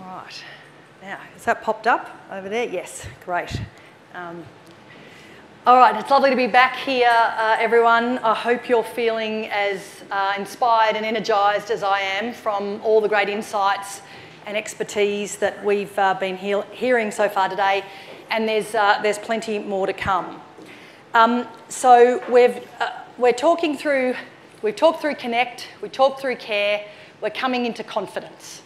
All right. Now, has that popped up over there? Yes, great. All right, it's lovely to be back here, everyone. I hope you're feeling as inspired and energised as I am from all the great insights and expertise that we've been hearing so far today, and there's plenty more to come. So we've talked through Connect, we talked through Care, we're coming into confidence.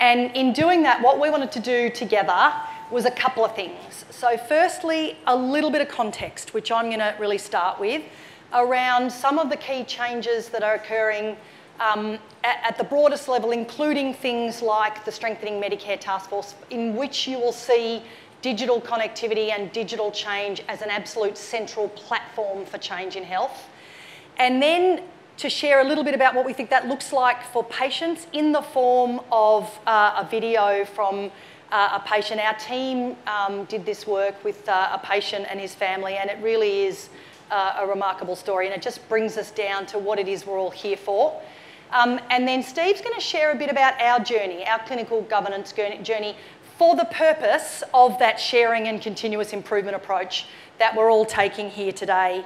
And in doing that, what we wanted to do together was a couple of things. So firstly, a little bit of context, which I'm going to really start with, around some of the key changes that are occurring at the broadest level, including things like the Strengthening Medicare Task Force, in which you will see digital connectivity and digital change as an absolute central platform for change in health. And then to share a little bit about what we think that looks like for patients in the form of a video from a patient. Our team did this work with a patient and his family, and it really is a remarkable story, and it just brings us down to what it is we're all here for. And then Steve's going to share a bit about our journey, our clinical governance journey, for the purpose of that sharing and continuous improvement approach that we're all taking here today.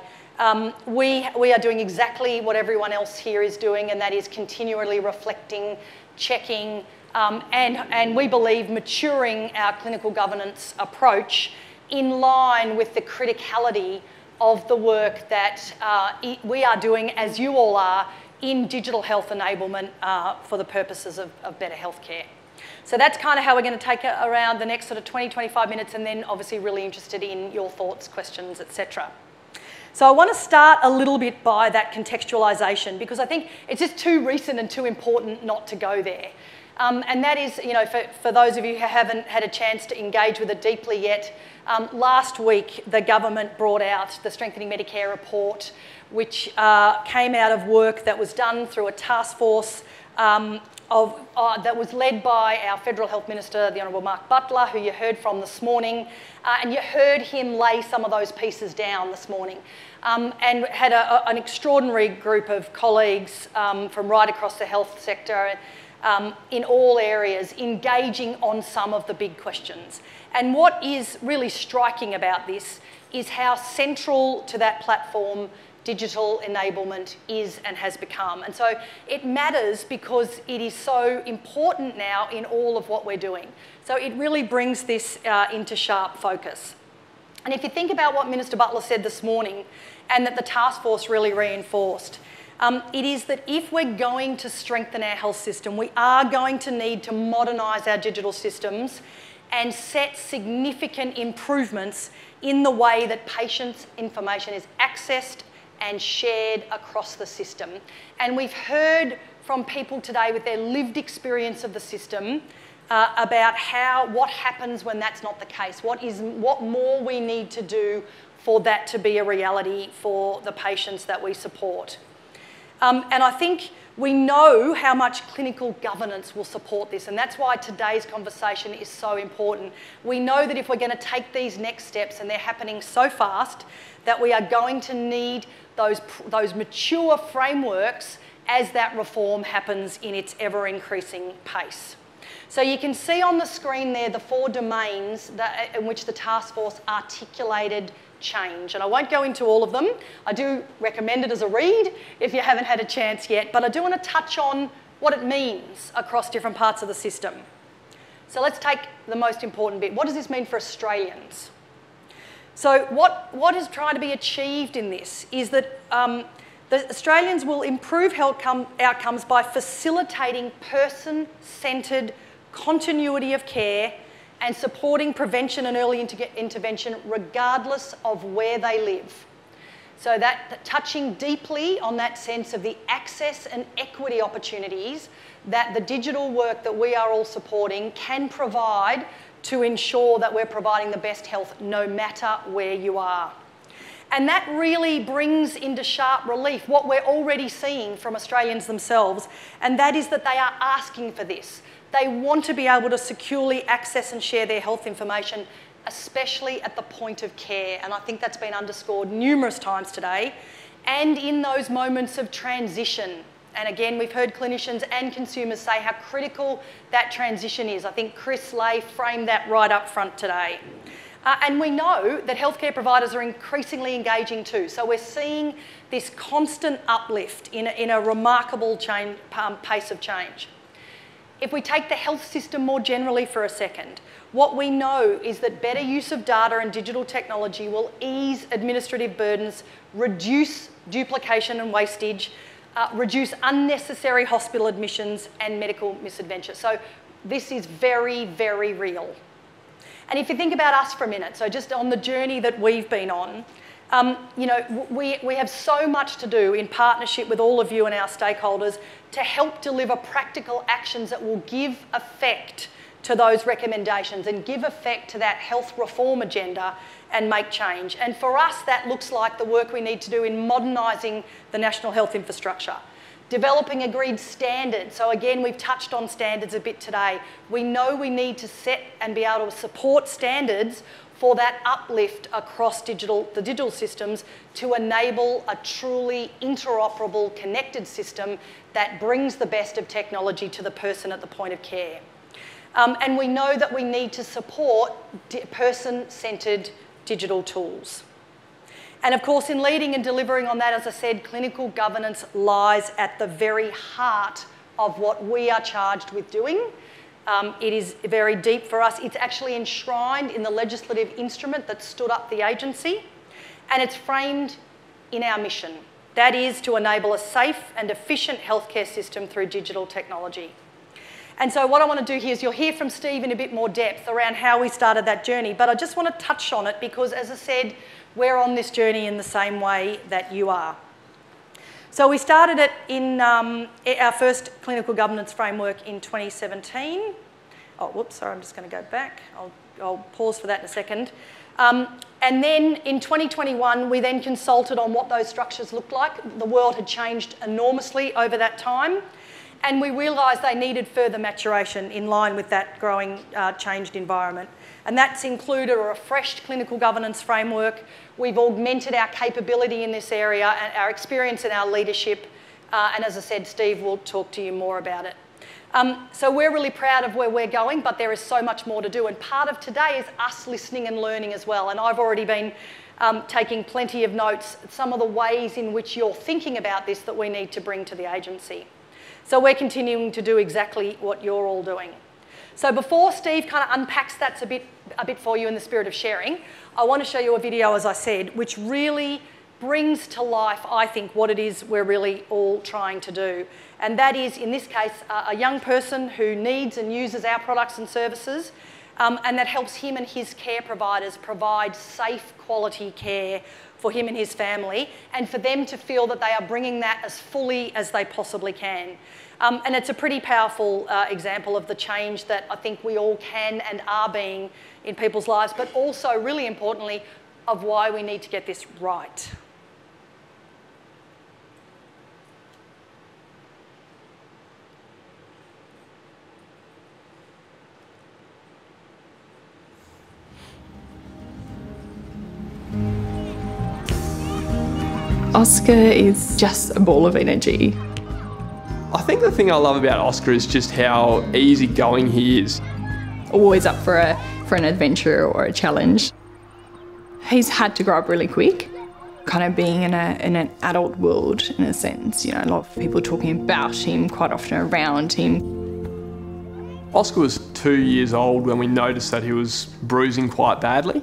We are doing exactly what everyone else here is doing, and that is continually reflecting, checking, and we believe maturing our clinical governance approach in line with the criticality of the work that we are doing, as you all are, in digital health enablement for the purposes of better healthcare. So that's kind of how we're going to take it around the next sort of 20, 25 minutes, and then obviously really interested in your thoughts, questions, etc. So I want to start a little bit by that contextualisation, because I think it's just too recent and too important not to go there. And that is, you know, for those of you who haven't had a chance to engage with it deeply yet, last week the government brought out the Strengthening Medicare report, which came out of work that was done through a task force that was led by our Federal Health Minister, the Honourable Mark Butler, who you heard from this morning, and you heard him lay some of those pieces down this morning, and had an extraordinary group of colleagues from right across the health sector in all areas engaging on some of the big questions. And what is really striking about this is how central to that platform digital enablement is and has become. And so it matters because it is so important now in all of what we're doing. So it really brings this into sharp focus. And if you think about what Minister Butler said this morning, and that the task force really reinforced, it is that if we're going to strengthen our health system, we are going to need to modernise our digital systems and set significant improvements in the way that patients' information is accessed and shared across the system. And we've heard from people today with their lived experience of the system about what happens when that's not the case, what more we need to do for that to be a reality for the patients that we support. And I think we know how much clinical governance will support this, and that's why today's conversation is so important. We know that if we're going to take these next steps, and they're happening so fast, that we are going to need those mature frameworks as that reform happens in its ever-increasing pace. So you can see on the screen there the 4 domains in which the task force articulated change. And I won't go into all of them. I do recommend it as a read if you haven't had a chance yet, but I do want to touch on what it means across different parts of the system. So let's take the most important bit. What does this mean for Australians? So what is trying to be achieved in this is that the Australians will improve health outcomes by facilitating person-centred continuity of care and supporting prevention and early intervention regardless of where they live. So that touching deeply on that sense of the access and equity opportunities that the digital work that we are all supporting can provide to ensure that we're providing the best health no matter where you are. And that really brings into sharp relief what we're already seeing from Australians themselves, and that is that they are asking for this. They want to be able to securely access and share their health information, especially at the point of care. And I think that's been underscored numerous times today. And in those moments of transition And again, we've heard clinicians and consumers say how critical that transition is. I think Chris Lay framed that right up front today. And we know that healthcare providers are increasingly engaging too. So we're seeing this constant uplift in a remarkable pace of change. If we take the health system more generally for a second, what we know is that better use of data and digital technology will ease administrative burdens, reduce duplication and wastage, reduce unnecessary hospital admissions and medical misadventure. So this is very, very real. And if you think about us for a minute, so just on the journey that we've been on, you know, we have so much to do in partnership with all of you and our stakeholders to help deliver practical actions that will give effect to those recommendations and give effect to that health reform agenda and make change. And for us, that looks like the work we need to do in modernising the national health infrastructure, developing agreed standards. So again, we've touched on standards a bit today. We know we need to set and be able to support standards for that uplift across the digital systems to enable a truly interoperable, connected system that brings the best of technology to the person at the point of care. And we know that we need to support person-centred digital tools. And of course, in leading and delivering on that, as I said, clinical governance lies at the very heart of what we are charged with doing. It is very deep for us. It's actually enshrined in the legislative instrument that stood up the agency, and it's framed in our mission. That is to enable a safe and efficient healthcare system through digital technology. And so what I want to do here is you'll hear from Steve in a bit more depth around how we started that journey, but I just want to touch on it because, as I said, we're on this journey in the same way that you are. So we started it in our first clinical governance framework in 2017. Oh, whoops, sorry, I'm just going to go back. I'll pause for that in a second. And then in 2021, we then consulted on what those structures looked like. The world had changed enormously over that time, and we realised they needed further maturation in line with that growing changed environment. And that's included a refreshed clinical governance framework. We've augmented our capability in this area and our experience and our leadership. And as I said, Steve will talk to you more about it. So we're really proud of where we're going, but there is so much more to do. And part of today is us listening and learning as well. And I've already been taking plenty of notes, some of the ways in which you're thinking about this that we need to bring to the agency. So we're continuing to do exactly what you're all doing. So before Steve kind of unpacks that a bit for you in the spirit of sharing, I want to show you a video, as I said, which really brings to life, I think, what it is we're really all trying to do. And that is, in this case, a young person who needs and uses our products and services, and that helps him and his care providers provide safe, quality care for him and his family, and for them to feel that they are bringing that as fully as they possibly can. And it's a pretty powerful example of the change that I think we all can and are being in people's lives, but also, really importantly, of why we need to get this right. Oscar is just a ball of energy. I think the thing I love about Oscar is just how easygoing he is. Always up for an adventure or a challenge. He's had to grow up really quick, kind of being in an adult world in a sense. You know, a lot of people talking about him, quite often around him. Oscar was 2 years old when we noticed that he was bruising quite badly.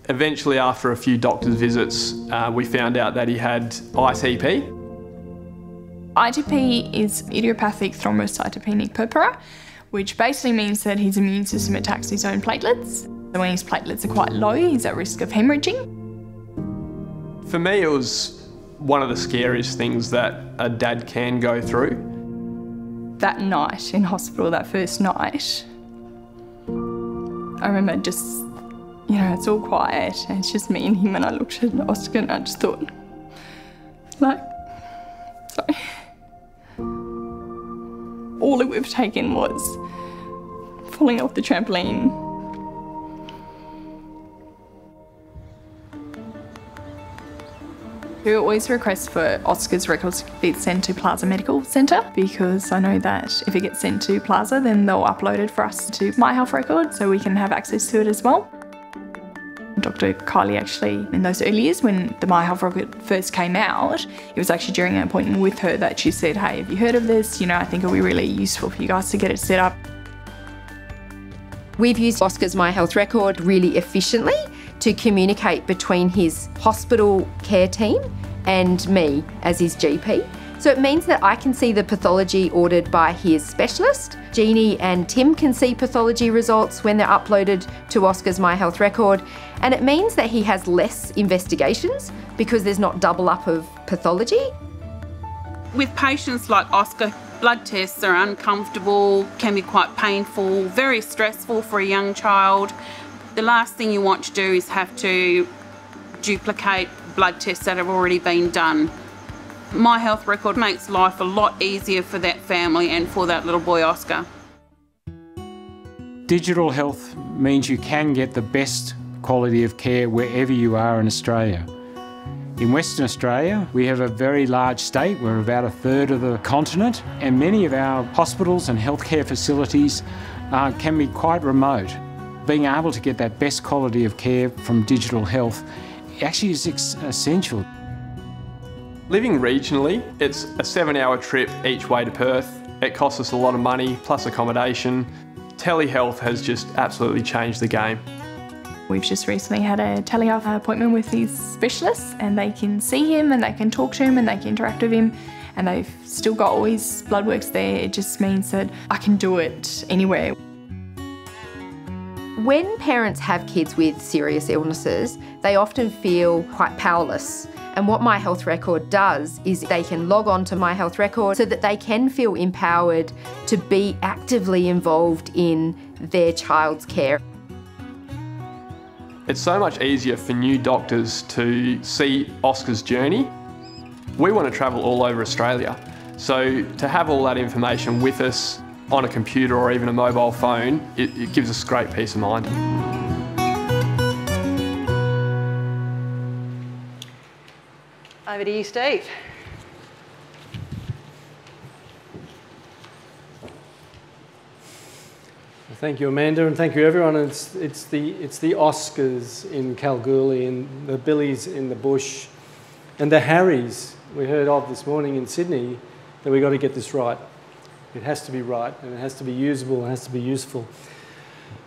Eventually, after a few doctor's visits, we found out that he had ITP. ITP is idiopathic thrombocytopenic purpura, which basically means that his immune system attacks his own platelets. So when his platelets are quite low, he's at risk of hemorrhaging. For me, it was one of the scariest things that a dad can go through. That night in hospital, that first night, I remember just, you know, it's all quiet and it's just me and him, and I looked at Oscar and I just thought, like, sorry. All that we've taken was falling off the trampoline. We always request for Oscar's records to be sent to Plaza Medical Centre, because I know that if it gets sent to Plaza, then they'll upload it for us to My Health Record so we can have access to it as well. Dr. Kylie actually, in those early years when the My Health Record first came out, it was actually during an appointment with her that she said, hey, have you heard of this? You know, I think it'll be really useful for you guys to get it set up. We've used Oscar's My Health Record really efficiently to communicate between his hospital care team and me as his GP. So it means that I can see the pathology ordered by his specialist. Jeannie and Tim can see pathology results when they're uploaded to Oscar's My Health Record. And it means that he has less investigations because there's not double up of pathology. With patients like Oscar, blood tests are uncomfortable, can be quite painful, very stressful for a young child. The last thing you want to do is have to duplicate blood tests that have already been done. My Health Record makes life a lot easier for that family and for that little boy Oscar. Digital health means you can get the best quality of care wherever you are in Australia. In Western Australia, we have a very large state. We're about a third of the continent, and many of our hospitals and healthcare facilities can be quite remote. Being able to get that best quality of care from digital health actually is essential. Living regionally, it's a 7-hour trip each way to Perth. It costs us a lot of money, plus accommodation. Telehealth has just absolutely changed the game. We've just recently had a telehealth appointment with these specialists, and they can see him and they can talk to him and they can interact with him, and they've still got all his blood works there. It just means that I can do it anywhere. When parents have kids with serious illnesses, they often feel quite powerless. And what My Health Record does is they can log on to My Health Record so that they can feel empowered to be actively involved in their child's care. It's so much easier for new doctors to see Oscar's journey. We want to travel all over Australia, so to have all that information with us on a computer or even a mobile phone, it gives us great peace of mind. Over to you, Steve. Thank you, Amanda, and thank you, everyone. It's the Oscars in Kalgoorlie, and the Billies in the bush, and the Harrys we heard of this morning in Sydney. That we've got to get this right. It has to be right, and it has to be usable, it has to be useful.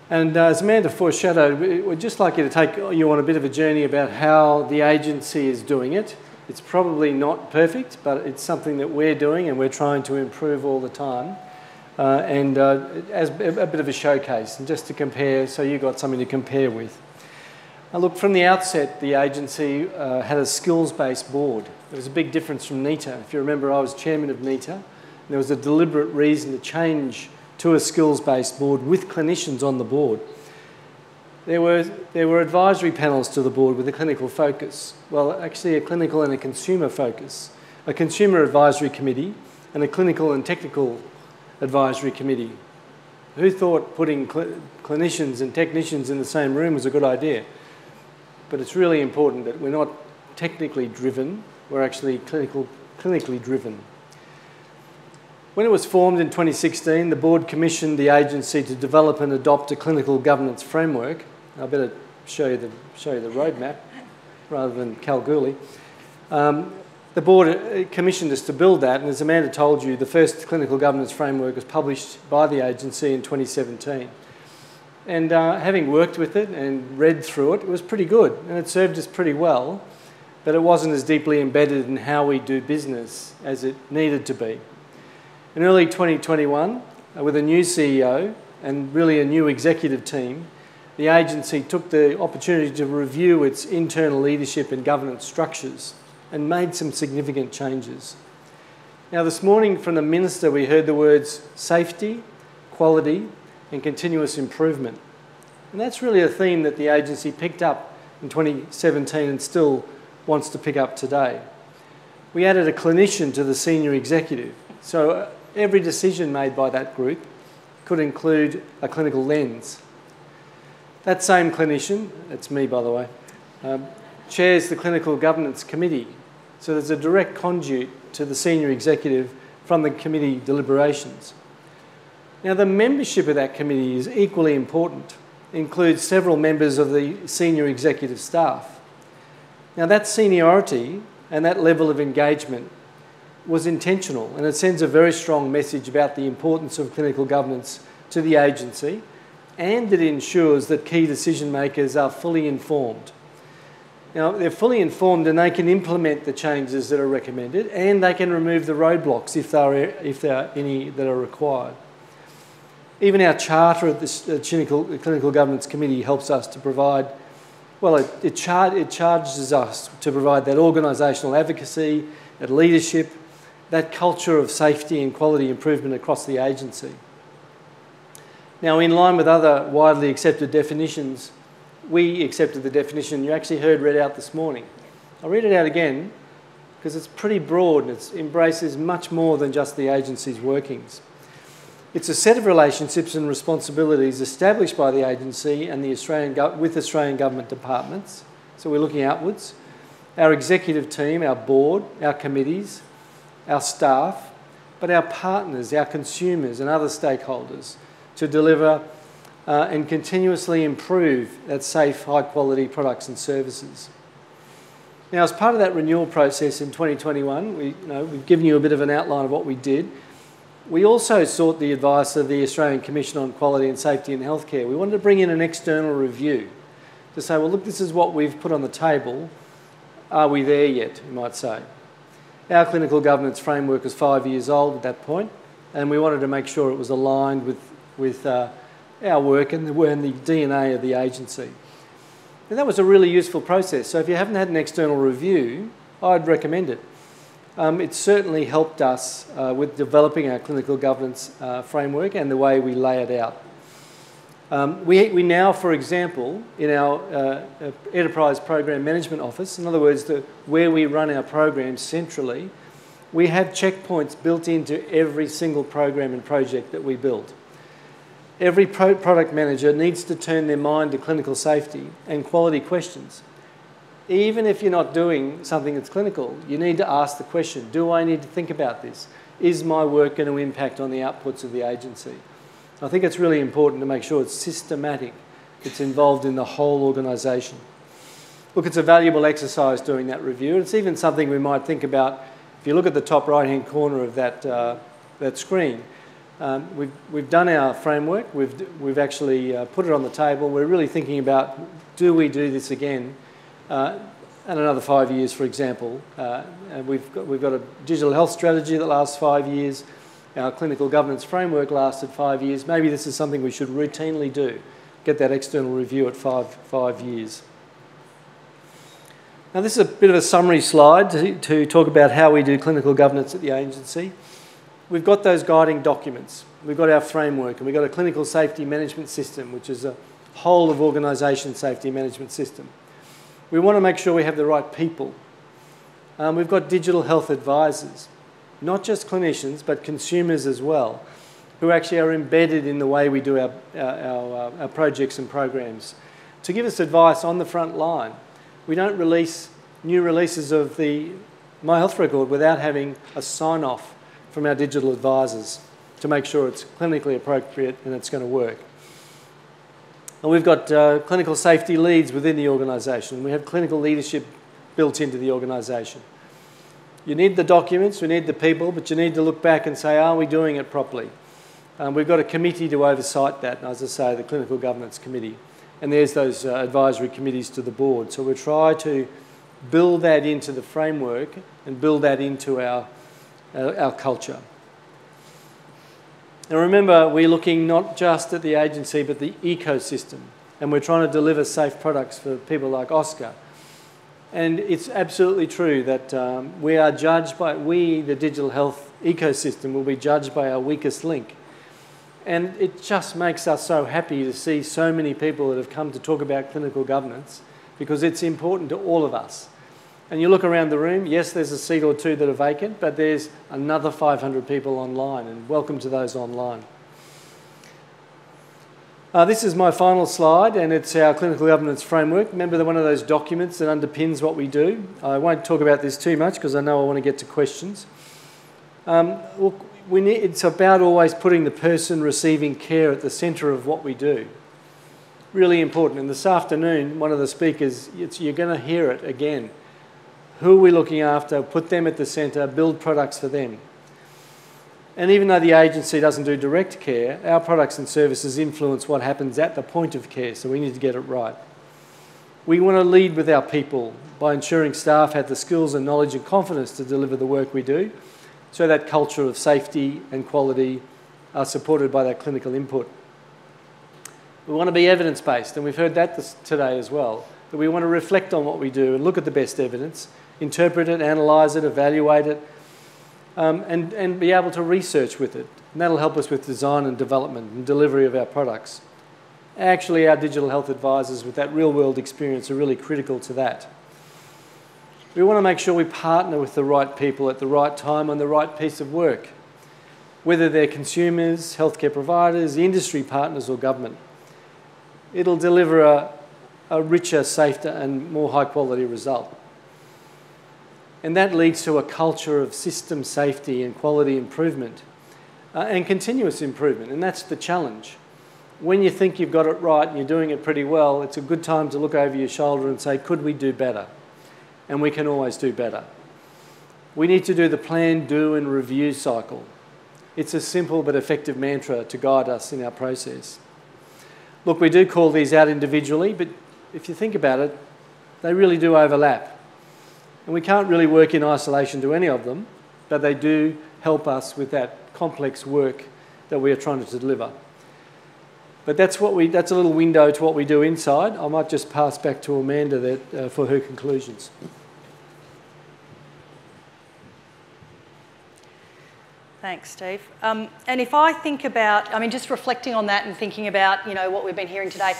And as Amanda foreshadowed, we'd just like you to take you on a bit of a journey about how the agency is doing it. It's probably not perfect, but it's something that we're doing and we're trying to improve all the time. As a bit of a showcase, and just to compare, so you got something to compare with. Look, from the outset, the agency had a skills-based board. There was a big difference from NETA. If you remember, I was chairman of NETA. There was a deliberate reason to change to a skills-based board with clinicians on the board. There were advisory panels to the board with a clinical focus. Well, actually a clinical and a consumer focus. A consumer advisory committee and a clinical and technical advisory committee. Who thought putting clinicians and technicians in the same room was a good idea? But it's really important that we're not technically driven, we're actually clinically driven. When it was formed in 2016, the board commissioned the agency to develop and adopt a clinical governance framework. I better show you the roadmap rather than Kalgoorlie. The board commissioned us to build that, and as Amanda told you, the first clinical governance framework was published by the agency in 2017. And having worked with it and read through it, it was pretty good, and it served us pretty well, but it wasn't as deeply embedded in how we do business as it needed to be. In early 2021, with a new CEO and really a new executive team, the agency took the opportunity to review its internal leadership and governance structures and made some significant changes. Now, this morning from the Minister, we heard the words safety, quality, and continuous improvement. And that's really a theme that the agency picked up in 2017 and still wants to pick up today. We added a clinician to the senior executive. So every decision made by that group could include a clinical lens. That same clinician, that's me by the way, chairs the Clinical Governance Committee, So there's a direct conduit to the senior executive from the committee deliberations. Now, the membership of that committee is equally important. It includes several members of the senior executive staff. Now, that seniority and that level of engagement was intentional, and it sends a very strong message about the importance of clinical governance to the agency, and it ensures that key decision makers are fully informed. Now, they're fully informed and they can implement the changes that are recommended, and they can remove the roadblocks if there are any that are required. Even our charter at the Clinical Governance Committee helps us to provide, well, it charges us to provide that organisational advocacy, that leadership, that culture of safety and quality improvement across the agency. Now, in line with other widely accepted definitions, we accepted the definition you actually heard read out this morning. I'll read it out again because it's pretty broad and it embraces much more than just the agency's workings. It's a set of relationships and responsibilities established by the agency and the with Australian government departments. So we're looking outwards. Our executive team, our board, our committees, our staff, but our partners, our consumers and other stakeholders to deliver and continuously improve that safe, high-quality products and services. Now, as part of that renewal process in 2021, we've given you a bit of an outline of what we did. We also sought the advice of the Australian Commission on Quality and Safety in Healthcare. We wanted to bring in an external review to say, well, look, this is what we've put on the table. Are we there yet, you might say? Our clinical governance framework was 5 years old at that point, and we wanted to make sure it was aligned with our work and the DNA of the agency. And that was a really useful process. So if you haven't had an external review, I'd recommend it. It certainly helped us with developing our clinical governance framework and the way we lay it out. We now, for example, in our Enterprise Program Management Office, in other words, where we run our programs centrally, we have checkpoints built into every single program and project that we build. Every product manager needs to turn their mind to clinical safety and quality questions. Even if you're not doing something that's clinical, you need to ask the question, do I need to think about this? Is my work going to impact on the outputs of the agency? I think it's really important to make sure it's systematic, it's involved in the whole organisation. Look, it's a valuable exercise doing that review. It's even something we might think about. If you look at the top right-hand corner of that screen, we've done our framework, we've actually put it on the table. We're really thinking about, do we do this again and another 5 years, for example. And we've got a digital health strategy that lasts 5 years. Our clinical governance framework lasted 5 years. Maybe this is something we should routinely do, get that external review at five years. Now, this is a bit of a summary slide to talk about how we do clinical governance at the agency. We've got those guiding documents. We've got our framework, and we've got a clinical safety management system, which is a whole of organisation safety management system. We want to make sure we have the right people. We've got digital health advisors, not just clinicians, but consumers as well, who actually are embedded in the way we do our projects and programs, to give us advice on the front line. We don't release new releases of the My Health Record without having a sign-off from our digital advisors to make sure it's clinically appropriate and it's going to work. And we've got clinical safety leads within the organisation. We have clinical leadership built into the organisation. You need the documents, we need the people, but you need to look back and say, are we doing it properly? We've got a committee to oversight that, and as I say, the Clinical Governance Committee. And there's those advisory committees to the board. So we try to build that into the framework and build that into our culture. And remember, we're looking not just at the agency, but the ecosystem. And we're trying to deliver safe products for people like Oscar. And it's absolutely true that we are judged by, the digital health ecosystem will be judged by our weakest link. And it just makes us so happy to see so many people that have come to talk about clinical governance, because it's important to all of us. And you look around the room, yes, there's a seat or two that are vacant, but there's another 500 people online, and welcome to those online. This is my final slide, and it's our clinical governance framework. Remember, they're one of those documents that underpins what we do. I won't talk about this too much because I know I want to get to questions. Look, it's about always putting the person receiving care at the centre of what we do. Really important. And this afternoon, one of the speakers, you're going to hear it again. Who are we looking after? Put them at the centre, build products for them. And even though the agency doesn't do direct care, our products and services influence what happens at the point of care, so we need to get it right. We want to lead with our people by ensuring staff have the skills and knowledge and confidence to deliver the work we do, so that culture of safety and quality are supported by that clinical input. We want to be evidence-based, and we've heard that today as well, that we want to reflect on what we do and look at the best evidence, interpret it, analyse it, evaluate it, and be able to research with it. And that'll help us with design and development and delivery of our products. Actually, our digital health advisors with that real-world experience are really critical to that. We want to make sure we partner with the right people at the right time on the right piece of work, whether they're consumers, healthcare providers, industry partners or government. It'll deliver a richer, safer and more high-quality result. And that leads to a culture of system safety and quality improvement and continuous improvement, and that's the challenge. When you think you've got it right and you're doing it pretty well, it's a good time to look over your shoulder and say, could we do better? And we can always do better. We need to do the plan, do and review cycle. It's a simple but effective mantra to guide us in our process. Look, we do call these out individually, but if you think about it, they really do overlap. And we can't really work in isolation to any of them, but they do help us with that complex work that we are trying to deliver. But that's a little window to what we do inside. I might just pass back to Amanda for her conclusions. Thanks, Steve. And if I think about, just reflecting on that and thinking about, what we've been hearing today,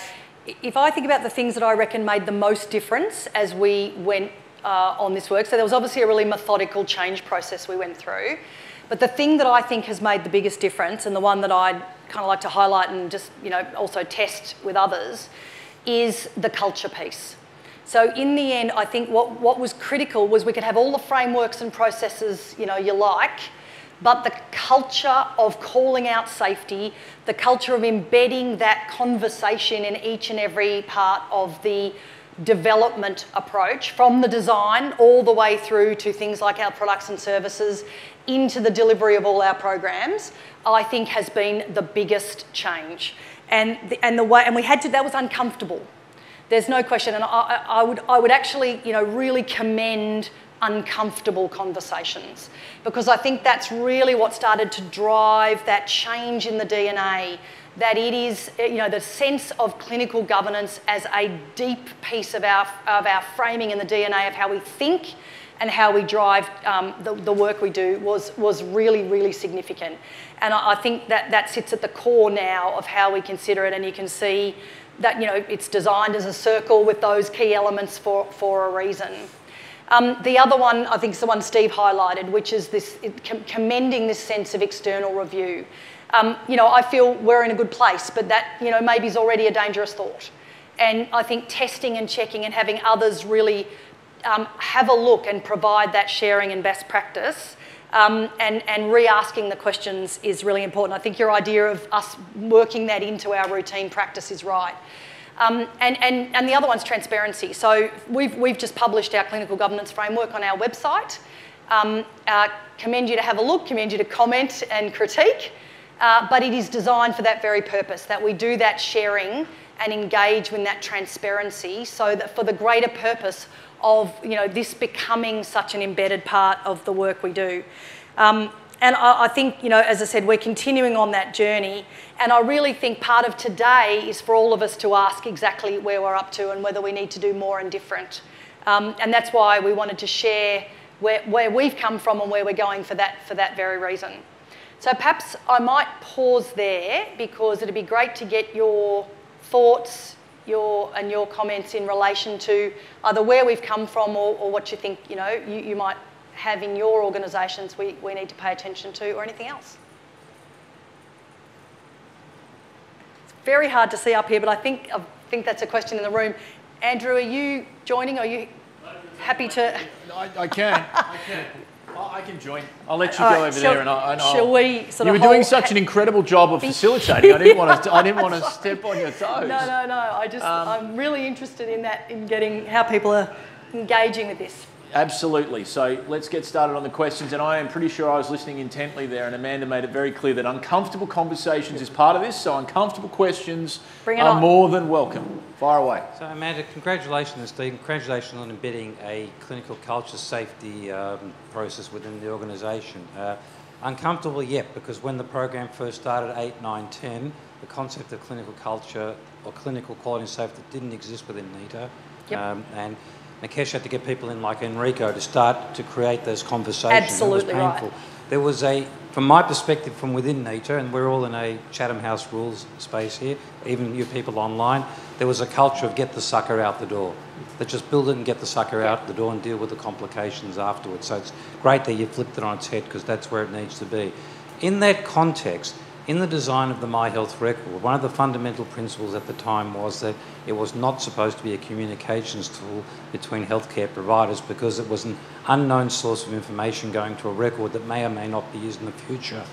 if I think about the things that I reckon made the most difference as we went on this work. So there was obviously a really methodical change process we went through. But the thing that I think has made the biggest difference, and the one that I'd kind of like to highlight and just, also test with others, is the culture piece. So in the end, I think what was critical was we could have all the frameworks and processes, you like, but the culture of calling out safety, the culture of embedding that conversation in each and every part of the development approach, from the design all the way through to things like our products and services into the delivery of all our programs, I think has been the biggest change. And we had to, that was uncomfortable. There's no question, and I would actually, really commend uncomfortable conversations, because I think that's really what started to drive that change in the DNA, that it is, the sense of clinical governance as a deep piece of our framing in the DNA of how we think and how we drive the work we do was really, really significant. And I think that sits at the core now of how we consider it, and you can see that, it's designed as a circle with those key elements for a reason. The other one, I think, is the one Steve highlighted, which is this commending this sense of external review. I feel we're in a good place, but that, maybe is already a dangerous thought. And I think testing and checking and having others really have a look and provide that sharing and best practice and re-asking the questions is really important. I think your idea of us working that into our routine practice is right. And the other one's transparency. So we've just published our clinical governance framework on our website. Commend you to have a look, commend you to comment and critique. But it is designed for that very purpose, that we do that sharing and engage in that transparency, so that for the greater purpose of this becoming such an embedded part of the work we do. And I think, as I said, we're continuing on that journey, and I really think part of today is for all of us to ask exactly where we're up to and whether we need to do more and different. And that's why we wanted to share where we've come from and where we're going for that very reason. So perhaps I might pause there, because it'd be great to get your thoughts and your comments in relation to either where we've come from or what you think you might have in your organisations we need to pay attention to, or anything else. very hard to see up here, but I think that's a question in the room. Andrew, are you joining? Are you happy to? I can. I can join. I'll let you go over there, and shall we sort you of? were doing such an incredible job of facilitating. I didn't want to step on your toes. No. I'm really interested in that, in getting how people are engaging with this. Absolutely. So let's get started on the questions. And I am pretty sure I was listening intently there, and Amanda made it very clear that uncomfortable conversations is part of this. So uncomfortable questions are more than welcome. Fire away. So Amanda, congratulations, Steve. Congratulations on embedding a clinical culture safety process within the organisation. Uncomfortable, yet, because when the program first started, 8, 9, 10, the concept of clinical culture or clinical quality and safety didn't exist within NITA. Yep. And Nikesh had to get people in like Enrico to start to create those conversations. Absolutely it was painful. right. There was from my perspective, from within NITA, and we're all in a Chatham House rules space here, even you people online, there was a culture of get the sucker out the door. That just build it and get the sucker out the door and deal with the complications afterwards. So it's great that you flipped it on its head, because that's where it needs to be. In that context, in the design of the My Health Record, one of the fundamental principles at the time was that it was not supposed to be a communications tool between healthcare providers, because it was an unknown source of information going to a record that may or may not be used in the future.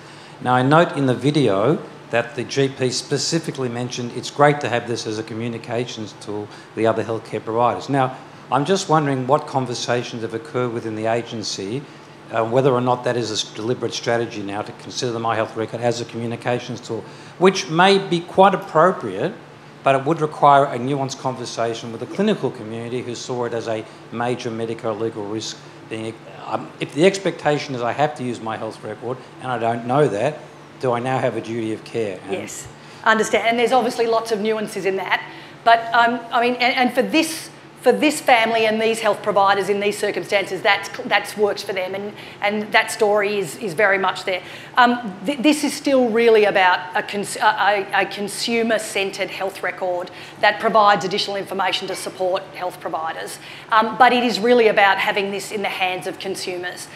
Now, I note in the video that the GP specifically mentioned it's great to have this as a communications tool with the other healthcare providers. Now, I'm just wondering what conversations have occurred within the agency, whether or not that is a deliberate strategy now to consider the My Health Record as a communications tool, which may be quite appropriate, but it would require a nuanced conversation with the clinical community who saw it as a major medico-legal risk. If the expectation is I have to use My Health Record and I don't know that, do I now have a duty of care? Yes, understand. And there's obviously lots of nuances in that. But I mean, and for this family and these health providers in these circumstances, that's works for them, and that story is very much there. This is still really about a consumer-centred health record that provides additional information to support health providers. But it is really about having this in the hands of consumers.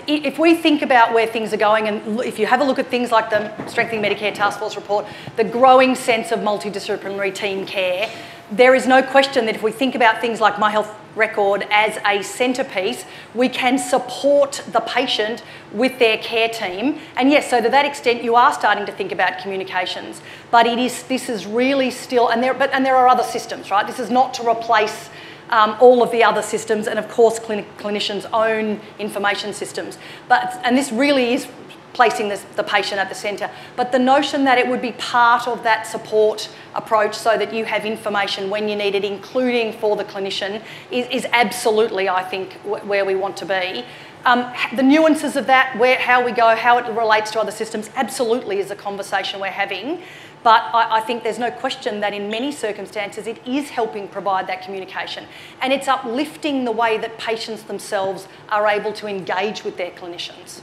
If we think about where things are going, and if you have a look at things like the Strengthening Medicare Task Force report, the growing sense of multidisciplinary team care, there is no question that if we think about things like My Health Record as a centrepiece, we can support the patient with their care team. And yes, so to that extent, you are starting to think about communications. But this is really still, and there are other systems, right? This is not to replace all of the other systems, and of course clinicians' own information systems. And this really is placing the patient at the centre. But the notion that it would be part of that support approach so that you have information when you need it, including for the clinician, is absolutely, I think, where we want to be. The nuances of that, how we go, how it relates to other systems, absolutely is a conversation we're having. But I think there's no question that in many circumstances it is helping provide that communication, and it's uplifting the way that patients themselves are able to engage with their clinicians.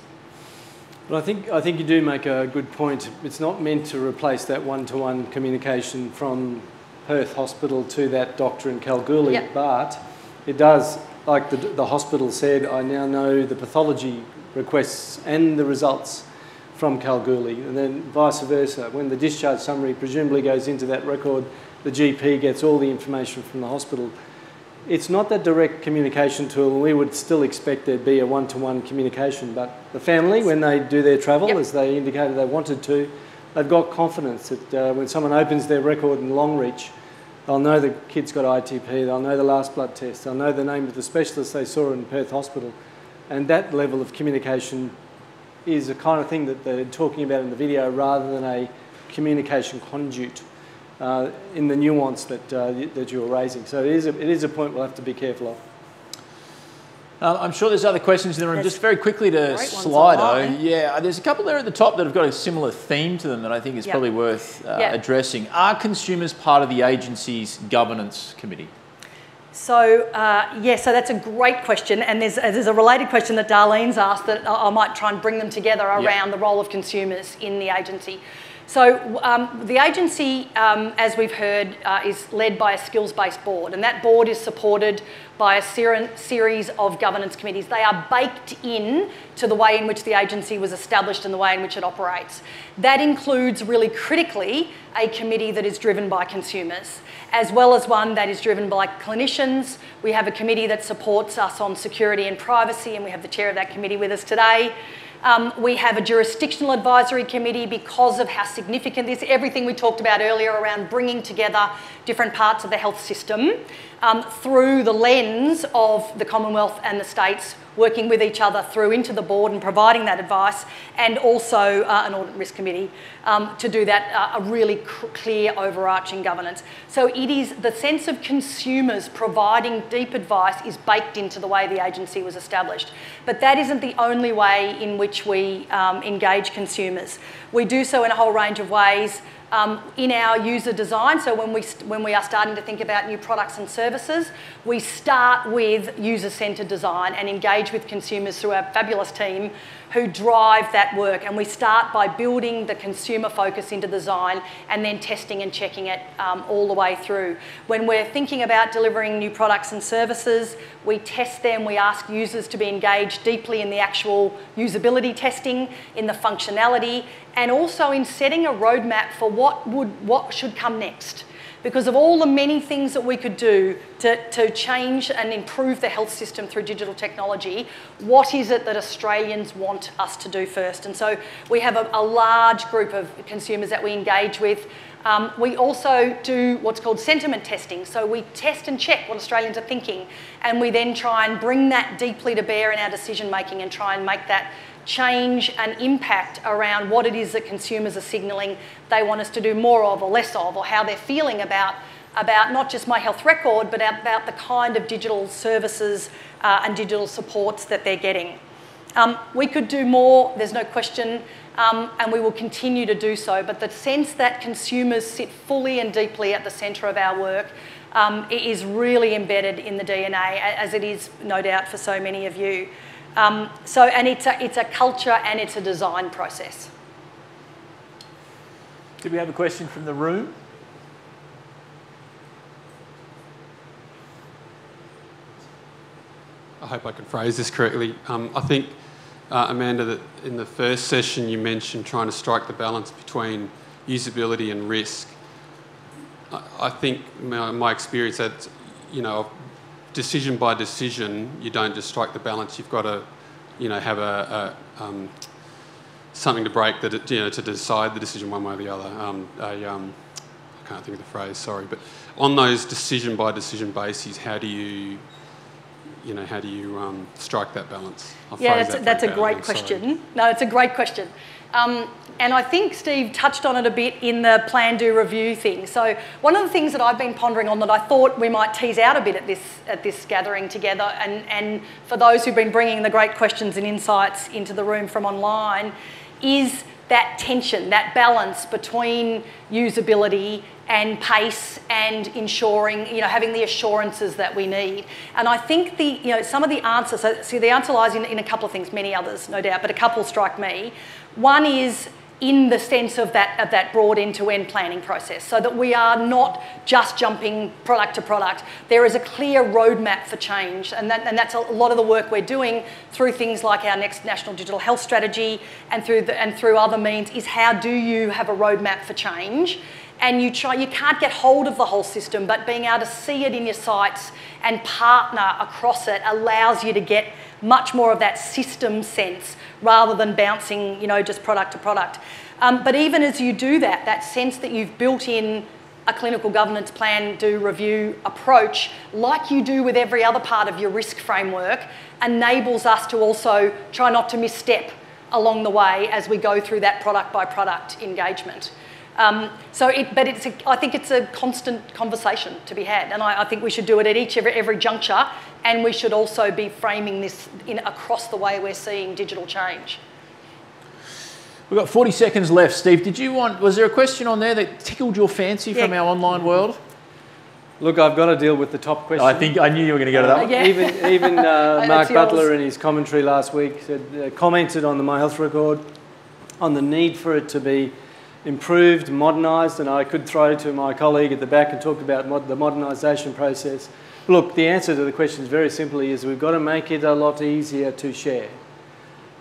But I think you do make a good point. It's not meant to replace that one-to-one communication from Perth Hospital to that doctor in Kalgoorlie, yep. But it does, like the hospital said, I now know the pathology requests and the results from Kalgoorlie, and then vice versa. When the discharge summary presumably goes into that record, the GP gets all the information from the hospital. It's not that direct communication tool, and we would still expect there'd be a one-to-one communication, but the family, when they do their travel, yep. As they indicated they wanted to, they've got confidence that when someone opens their record in Longreach, they'll know the kid's got ITP, they'll know the last blood test, they'll know the name of the specialist they saw in Perth Hospital, and that level of communication is the kind of thing that they're talking about in the video, rather than a communication conduit in the nuance that you're raising. So it is a point we'll have to be careful of. I'm sure there's other questions in the room. There's just very quickly to Slido. Yeah, there's a couple there at the top that have got a similar theme to them that I think is probably worth addressing. Are consumers part of the agency's governance committee? So, so that's a great question, and there's a related question that Darlene's asked that I might try and bring them together around the role of consumers in the agency. So the agency, as we've heard, is led by a skills-based board, and that board is supported by a series of governance committees. They are baked in to the way in which the agency was established and the way in which it operates. That includes, really critically, a committee that is driven by consumers, as well as one that is driven by clinicians. We have a committee that supports us on security and privacy, and we have the chair of that committee with us today. We have a jurisdictional advisory committee because of how significant this, everything we talked about earlier around bringing together different parts of the health system through the lens of the Commonwealth and the states working with each other through into the board and providing that advice, and also an audit and risk committee to do that, a really clear overarching governance. So it is the sense of consumers providing deep advice is baked into the way the agency was established. But that isn't the only way in which we engage consumers. We do so in a whole range of ways. In our user design, so when we are starting to think about new products and services, we start with user-centred design and engage with consumers through our fabulous team who drive that work. And we start by building the consumer focus into design and then testing and checking it all the way through. When we're thinking about delivering new products and services, we test them, we ask users to be engaged deeply in the actual usability testing, in the functionality, and also in setting a roadmap for what should come next. Because of all the many things that we could do to change and improve the health system through digital technology, what is it that Australians want us to do first? And so we have a large group of consumers that we engage with. We also do what's called sentiment testing. So we test and check what Australians are thinking, and we then try and bring that deeply to bear in our decision making and try and make that change and impact around what it is that consumers are signalling they want us to do more of or less of, or how they're feeling about not just my health record, but about the kind of digital services and digital supports that they're getting. We could do more, there's no question, and we will continue to do so, but the sense that consumers sit fully and deeply at the centre of our work is really embedded in the DNA, as it is no doubt for so many of you. And it's a culture and it's a design process. Did we have a question from the room? I hope I can phrase this correctly. I think, Amanda, that in the first session you mentioned trying to strike the balance between usability and risk. I think my experience that, you know, decision by decision, you don't just strike the balance. You've got to, you know, have something to break that, you know, to decide the decision one way or the other. I can't think of the phrase. Sorry, but on those decision by decision bases, how do you strike that balance? Yeah, that's a great question. No, it's a great question. And I think Steve touched on it a bit in the plan, do, review thing. So one of the things that I've been pondering on that I thought we might tease out a bit at this gathering together, and for those who've been bringing the great questions and insights into the room from online, is that tension, that balance between usability and pace and ensuring, you know, having the assurances that we need. And I think some of the answers, so the answer lies in a couple of things, many others, no doubt, but a couple strike me. One is in the sense of that broad end-to-end planning process, so that we are not just jumping product to product. There is a clear roadmap for change, and that's a lot of the work we're doing through things like our next National Digital Health Strategy and through other means, is how do you have a roadmap for change? And you can't get hold of the whole system, but being able to see it in your sights and partner across it allows you to get much more of that system sense rather than bouncing, you know, just product to product. But even as you do that, that sense that you've built in a clinical governance plan, do, review approach, like you do with every other part of your risk framework, enables us to also try not to misstep along the way as we go through that product by product engagement. I think it's a constant conversation to be had, and I think we should do it at every juncture, and we should also be framing this across the way we're seeing digital change. We've got 40 seconds left. Steve, was there a question on there that tickled your fancy from our online world? Look, I've got to deal with the top question. I knew you were going to go to that one. Yeah. Even Mark Butler in his commentary last week commented on the My Health Record on the need for it to be improved, modernised, and I could throw to my colleague at the back and talk about the modernisation process. Look, the answer to the question is very simply is we've got to make it a lot easier to share.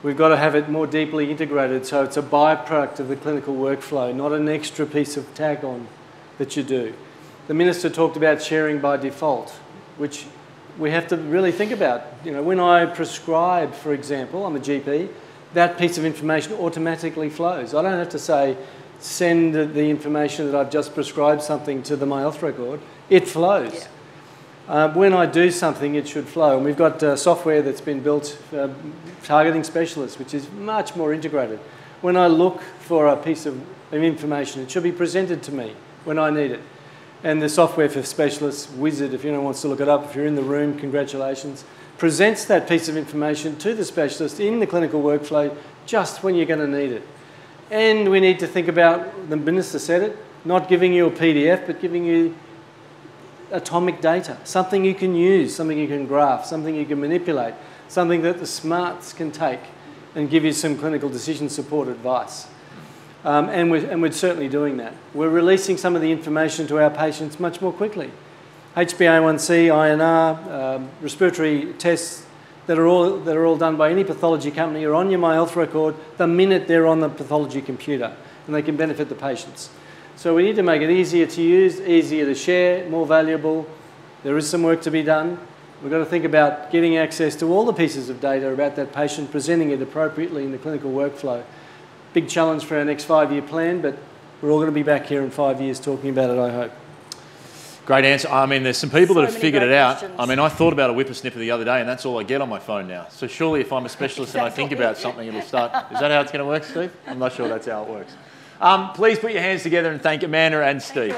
We've got to have it more deeply integrated so it's a byproduct of the clinical workflow, not an extra piece of tag on that you do. The Minister talked about sharing by default, which we have to really think about. You know, when I prescribe, for example, I'm a GP, that piece of information automatically flows. I don't have to say, send the information that I've just prescribed something to the My Health record. It flows. Yeah. When I do something, it should flow. And we've got software that's been built targeting specialists, which is much more integrated. When I look for a piece of information, it should be presented to me when I need it. And the software for specialists, Wizard, if anyone wants to look it up, if you're in the room, congratulations, presents that piece of information to the specialist in the clinical workflow just when you're going to need it. And we need to think about, the Minister said it, not giving you a PDF, but giving you atomic data, something you can use, something you can graph, something you can manipulate, something that the smarts can take and give you some clinical decision support advice. And we're certainly doing that. We're releasing some of the information to our patients much more quickly. HbA1c, INR, respiratory tests that are all done by any pathology company are on your My Health record the minute they're on the pathology computer, and they can benefit the patients. So we need to make it easier to use, easier to share, more valuable. There is some work to be done. We've got to think about getting access to all the pieces of data about that patient, presenting it appropriately in the clinical workflow. Big challenge for our next 5-year plan, but we're all going to be back here in 5 years talking about it, I hope. Great answer. I mean, there's some people that have figured it out. I mean, I thought about a whippersnipper the other day, and that's all I get on my phone now. So surely if I'm a specialist and I think about something, it'll start. Is that how it's going to work, Steve? I'm not sure that's how it works. Please put your hands together and thank Amanda and Steve.